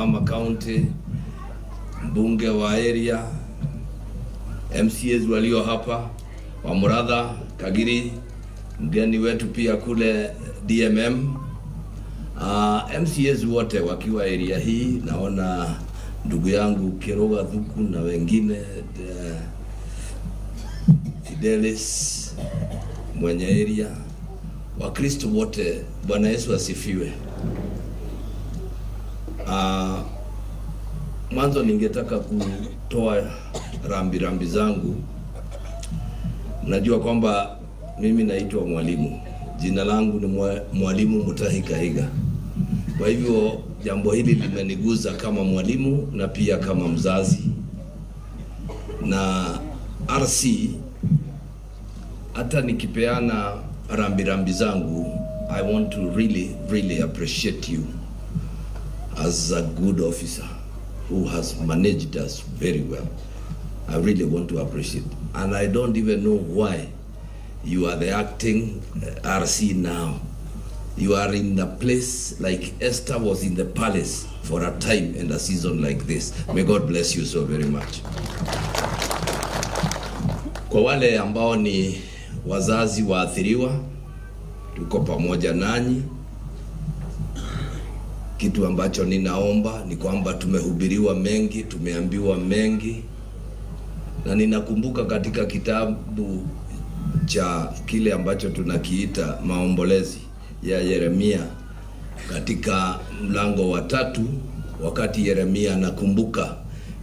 mama county, mbunge wa area, MCAs walio hapa, wa Muratha, Kagiri, mgeni wetu pia kule DMM, MCAs wote wakiwa area hii. Naona ndugu yangu Kiroga Thuku na wengine, Fidelis mwenye area, Wakristo wote, Bwana Yesu asifiwe. Mwanzo ningetaka kutoa rambi zangu. Najua kwamba mimi naitwa mwalimu. Jina langu ni Mwalimu Mutahi Kahiga. Kwa hivyo jambo hili limeniguza kama mwalimu na pia kama mzazi. Na RC, hata nikipeana rambi zangu, I want to really appreciate you as a good officer who has managed us very well. I really want to appreciate, and I don't even know why you are the acting RC now. You are in a place like Esther was in the palace for a time and a season like this. May God bless you so very much. Kwa wale ambao ni wazazi waathiriwa, tuko pamoja nanyi. Kitu ambacho ninaomba ni kwamba tumehubiriwa mengi, tumeambiwa mengi, na ninakumbuka katika kitabu cha kile ambacho tunakiita maombolezi ya Yeremia, katika mlango wa 3, wakati Yeremia anakumbuka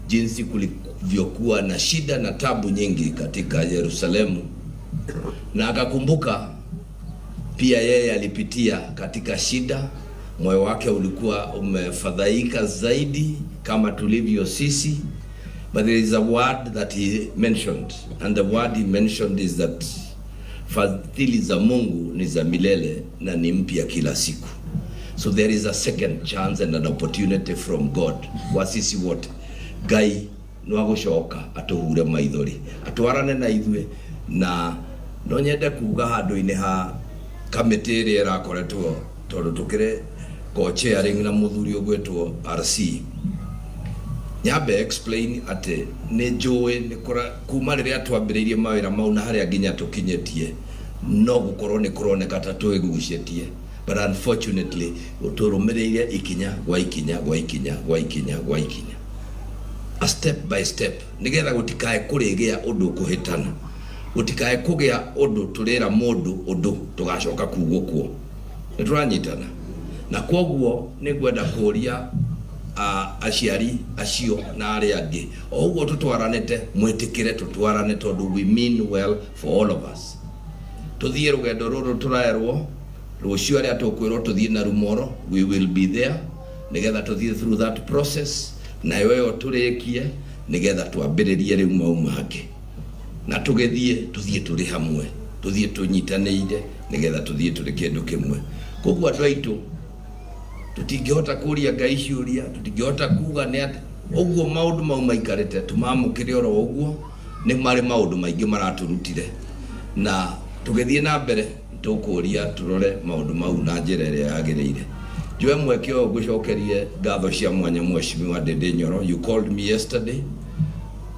jinsi kulivyokuwa na shida na tabu nyingi katika Yerusalemu, na akakumbuka pia yeye alipitia katika shida. Moyo wake ulikuwa umefadhaika zaidi kama tulivyo sisi. But there is a word that he mentioned, and the word he mentioned is that fadhili za Mungu ni za milele na ni mpya kila siku. So there is a second chance and an opportunity from God. Wasisi wote Ngai no agushoka atuhure maithori, atwarane na ithwe, na no nyende kuga handu-ini ha kamitiri irakoretwo tondu tukire co-chairing na muthuri ugwetwo RC. Nyabe explain ate ne joe ne kora kuma riria twambiriirie mawira mau na haria nginya tukinyetie no gukorwo ni kuroneka ta twigucetie, but unfortunately uturumireirie ikinya gwa ikinya a step by step, nigetha gutikae kurigia undu kuhitana, gutikae kugia undu turira mundu undu tugacoka kugukwo. Nituranyitana na kwoguo nigwenda kuria aciari acio na aria angi oguo tutwaranite, mwitikire tutwarane tondu we mean well for all of us. Tuthie rugendo ruru turaerwo rucio aria tukwirwo tuthie na rumoro, we will be there nigetha tuthie through that process, na yoyo turikie nigetha twambiririe riu mauma hake, na tugethie tuthie turi hamwe, tuthie tunyitaneire nigetha tuthie turi kindu kimwe. Koguo andu aitu tutingihota kuria Ngai ciuria, tutingihota kuga ni ati uguo maundu mau maikarite tumamukire oro uguo, ni mari maundu maingi maraturutire, na tugethie na mbere tukuria turore maundu mau na njira iria yagiriire. Jwe mwekio gucokerie ngatho cia mwanya Mheshimiwa Ndindi Nyoro. You called me yesterday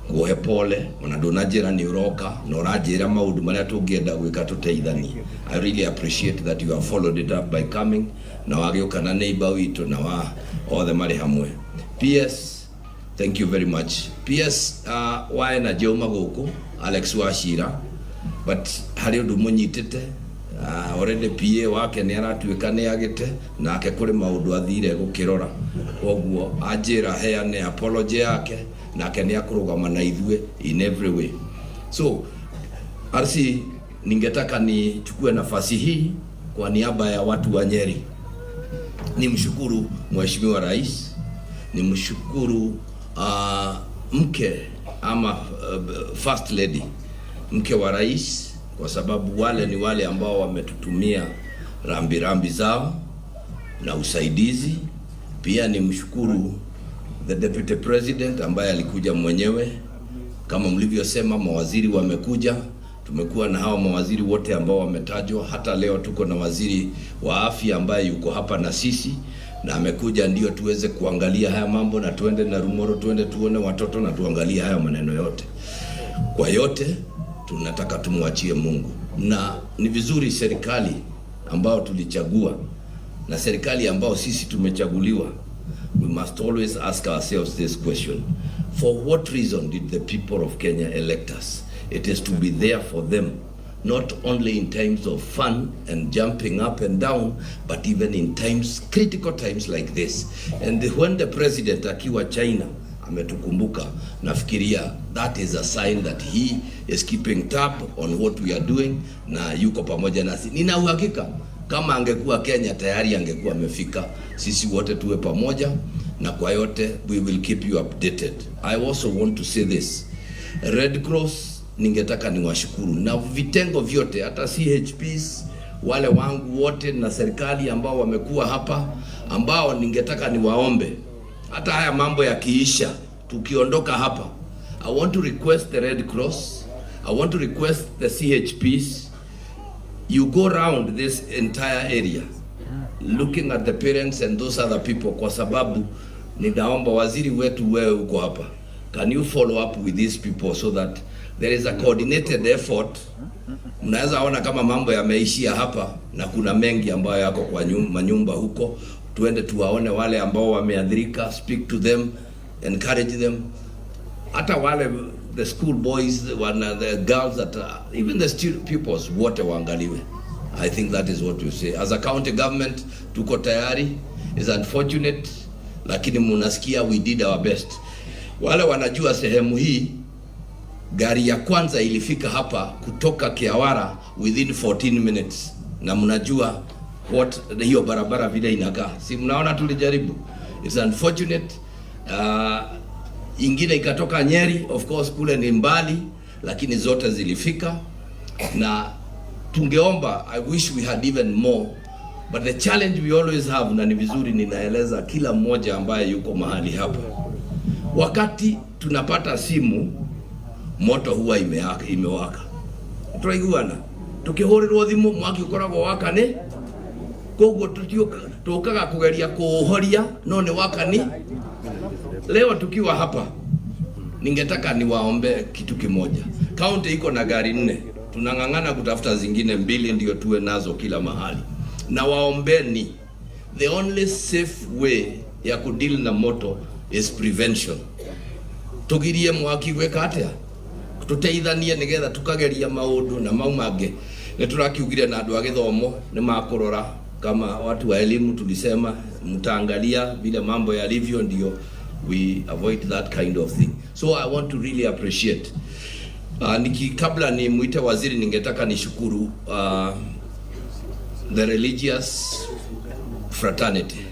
kuhe pole, ona ndona njira ni uroka na uranjira maundu maria tungienda gwika tuteithanie. I really appreciate that you have followed it up by coming, na wagioka na neighbor witu na wa othe mari hamwe. PS, thank you very much. PS wae na Joma guku Alex Wachira, but hari undu munyitite already PA wake ni aratuika ni agite nake kuri maundu athire gukirora, koguo ajira heane apology yake nake ni akurugama na ithwe in every way. So RC, ningetaka nichukue nafasi hii kwa niaba ya watu wa Nyeri nimshukuru Mheshimiwa Rais, nimshukuru mke ama First Lady, mke wa Rais, kwa sababu wale ni wale ambao wametutumia rambi zao na usaidizi. Pia nimshukuru the Deputy President ambaye alikuja mwenyewe. Kama mlivyosema, mawaziri wamekuja, tumekuwa na hawa mawaziri wote ambao wametajwa. Hata leo tuko na waziri wa afya ambaye yuko hapa na sisi, na amekuja ndio tuweze kuangalia haya mambo, na tuende na Rumoro, tuende tuone watoto na tuangalie haya maneno yote. Kwa yote tunataka tumwachie Mungu, na ni vizuri serikali ambao tulichagua na serikali ambao sisi tumechaguliwa, we must always ask ourselves this question: for what reason did the people of Kenya elect us? It is to be there for them, not only in times of fun and jumping up and down, but even in times, critical times like this. And when the president akiwa China ametukumbuka, nafikiria that is a sign that he is keeping tab on what we are doing, na yuko pamoja nasi. Nina uhakika kama angekuwa Kenya tayari angekuwa amefika. Sisi wote tuwe pamoja, na kwa yote we will keep you updated. I also want to say this: Red Cross, ningetaka niwashukuru, na vitengo vyote, hata CHPs, wale wangu wote na serikali ambao wamekuwa hapa, ambao ningetaka niwaombe, hata haya mambo yakiisha, tukiondoka hapa, I want to request the Red Cross, I want to request the CHPs, you go around this entire area looking at the parents and those other people, kwa sababu ninaomba waziri wetu, wewe uko hapa, can you follow up with these people so that there is a coordinated effort. Mnaweza ona kama mambo yameishia hapa, na kuna mengi ambayo yako kwa manyumba huko. Tuende tuwaone wale ambao wameadhirika, speak to them, encourage them. Hata wale the school boys, the girls, that even the student pupils, wote waangaliwe. I think that is what we say. As a county government, tuko tayari. Is unfortunate, lakini munasikia we did our best. Wale wanajua sehemu hii, gari ya kwanza ilifika hapa kutoka Kiawara within 14 minutes. Na mnajua what hiyo barabara vile inakaa. Si mnaona tulijaribu. It's unfortunate. Ingine ikatoka Nyeri, of course kule ni mbali, lakini zote zilifika. Na tungeomba, I wish we had even more, but the challenge we always have, na ni vizuri ninaeleza kila mmoja ambaye yuko mahali hapa, wakati tunapata simu, moto huwa imewaka. Turaiguana tukihorirwo thimu mwaki ukoragwo waka ni koguo tukaga kugeria kuhoria no ni waka ni. Leo tukiwa hapa, ningetaka niwaombe kitu kimoja. County iko na gari 4, tunang'ang'ana kutafuta zingine 2 ndio tuwe nazo kila mahali. Na waombeni, the only safe way ya kudeal na moto is prevention. Tugirie mwaki weka atia, tuteithanie nigetha tukageria maundu na maumange. Niturakiugire na andu a githomo ni makurora, kama watu wa elimu tulisema mtaangalia vile mambo yalivyo, ndio we avoid that kind of thing. So I want to really appreciate kabla ni muite waziri, ningetaka nishukuru the religious fraternity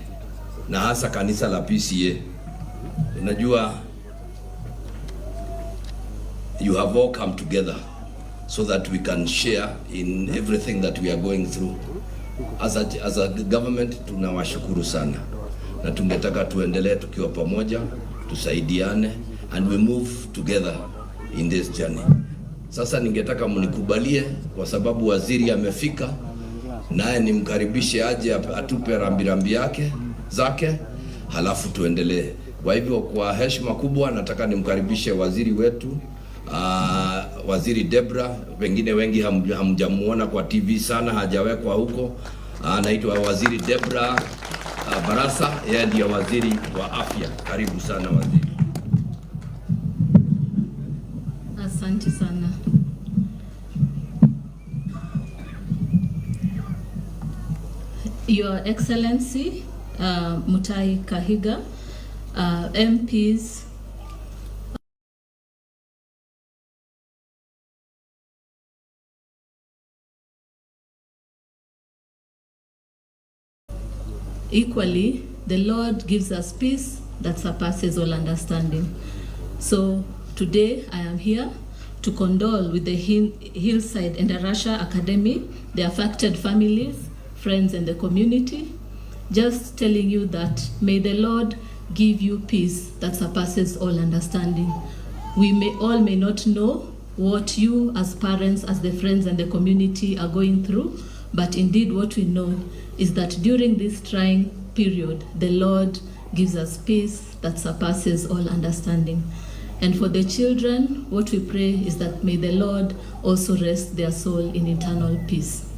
na hasa kanisa la PCA. Najua you have all come together so that we can share in everything that we are going through. As a government tunawashukuru sana, na tungetaka tuendelee tukiwa pamoja, tusaidiane, and we move together in this journey. Sasa ningetaka mnikubalie, kwa sababu waziri amefika, naye nimkaribishe aje atupe rambirambi zake, halafu tuendelee. Kwa hivyo kwa heshima kubwa nataka nimkaribishe waziri wetu, Waziri Debra. Wengine wengi hamjamuona kwa TV sana, hajawekwa huko. Anaitwa Waziri Debra Barasa, yeye ndiye waziri wa afya. Karibu sana waziri. Asante sana. Your Excellency Mutahi Kahiga, MPs, equally, the Lord gives us peace that surpasses all understanding. So today I am here to condole with the Hillside Endarasha Academy, the affected families, friends and the community, just telling you that may the Lord give you peace that surpasses all understanding. We may not know what you as parents, as the friends and the community are going through, but indeed what we know is that during this trying period, the Lord gives us peace that surpasses all understanding. And for the children, what we pray is that may the Lord also rest their soul in eternal peace.